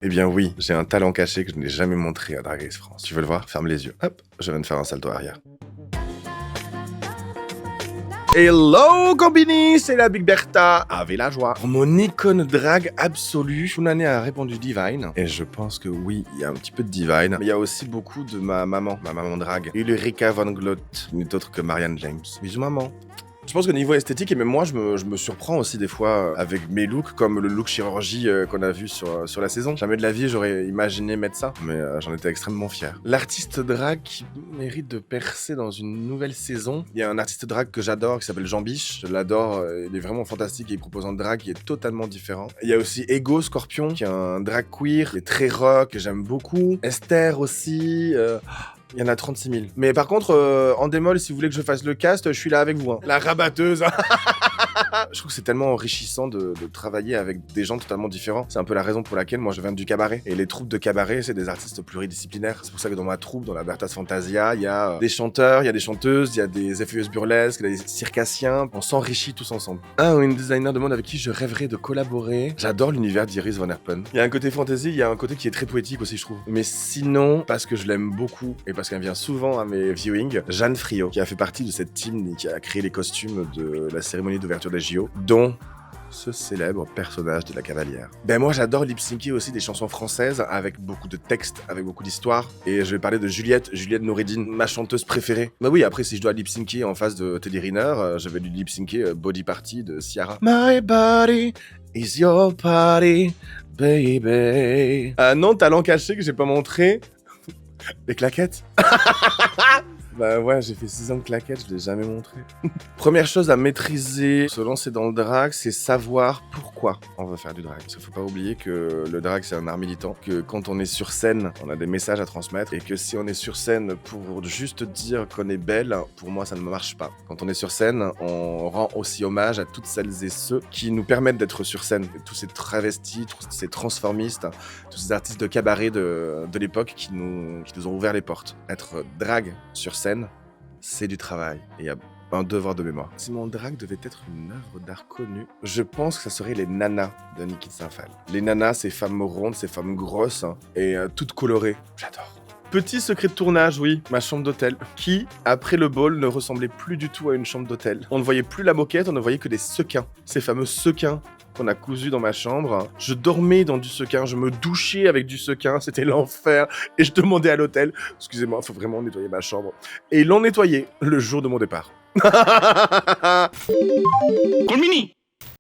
Eh bien oui, j'ai un talent caché que je n'ai jamais montré à Drag Race France. Tu veux le voir? Ferme les yeux. Hop, je viens de faire un salto arrière. Hello Combini, c'est la Big Bertha, avec la joie. Mon icône drag absolue, Shunane a répondu Divine. Et je pense que oui, il y a un petit peu de Divine. Mais il y a aussi beaucoup de ma maman drag. Ulrika von Glott, n'est autre que Marianne James. Bisous maman. Je pense que niveau esthétique, et même moi, je me surprends aussi des fois avec mes looks, comme le look chirurgie qu'on a vu sur la saison. Jamais de la vie, j'aurais imaginé mettre ça, mais j'en étais extrêmement fier. L'artiste drag qui mérite de percer dans une nouvelle saison, il y a un artiste drag que j'adore qui s'appelle Jean Biche. Je l'adore, il est vraiment fantastique et il propose un drag qui est totalement différent. Il y a aussi Ego Scorpion, qui est un drag queer, qui est très rock, que j'aime beaucoup. Esther aussi. Il y en a 36 000. Mais par contre, en démol, si vous voulez que je fasse le cast, je suis là avec vous. Hein. La rabatteuse. Je trouve que c'est tellement enrichissant de travailler avec des gens totalement différents. C'est un peu la raison pour laquelle moi je viens du cabaret. Et les troupes de cabaret, c'est des artistes pluridisciplinaires. C'est pour ça que dans ma troupe, dans la Bertha's Fantasia, il y a des chanteurs, il y a des chanteuses, il y a des effeuilleuses burlesques, il y a des circassiens. On s'enrichit tous ensemble. Une designer de mode avec qui je rêverais de collaborer. J'adore l'univers d'Iris Van Herpen. Il y a un côté fantasy, il y a un côté qui est très poétique aussi, je trouve. Mais sinon, parce que je l'aime beaucoup et parce qu'elle vient souvent à mes viewings, Jeanne Friot, qui a fait partie de cette team qui a créé les costumes de la cérémonie d'ouverture des JO, dont ce célèbre personnage de la cavalière. Ben moi j'adore lip-syncer aussi des chansons françaises avec beaucoup de textes, avec beaucoup d'histoires. Et je vais parler de Juliette Noureddine, ma chanteuse préférée. Bah oui, après si je dois lip-syncer en face de Teddy Riner, je vais lui lip-syncer Body Party de Ciara. My body is your party, baby. Non, talent caché que j'ai pas montré. Les claquettes. Bah ouais, j'ai fait 6 ans de claquettes, je l'ai jamais montré. Première chose à maîtriser, se lancer dans le drag, c'est savoir pourquoi on veut faire du drag. Parce qu'il faut pas oublier que le drag c'est un art militant, que quand on est sur scène, on a des messages à transmettre, et que si on est sur scène pour juste dire qu'on est belle, pour moi ça ne marche pas. Quand on est sur scène, on rend aussi hommage à toutes celles et ceux qui nous permettent d'être sur scène. Tous ces travestis, tous ces transformistes, tous ces artistes de cabaret de l'époque qui nous ont ouvert les portes. Être drag sur scène, c'est du travail et il y a un devoir de mémoire. Si mon drag devait être une œuvre d'art connue, je pense que ça serait les nanas de Niki Saint-Phal. Les nanas, ces femmes rondes, ces femmes grosses et toutes colorées. J'adore. Petit secret de tournage, oui, ma chambre d'hôtel, qui, après le ball, ne ressemblait plus du tout à une chambre d'hôtel. On ne voyait plus la moquette, on ne voyait que des sequins. Ces fameux sequins qu'on a cousu dans ma chambre. Je dormais dans du sequin, je me douchais avec du sequin, c'était l'enfer. Et je demandais à l'hôtel, excusez-moi, faut vraiment nettoyer ma chambre. Et ils l'ont nettoyé le jour de mon départ. Combini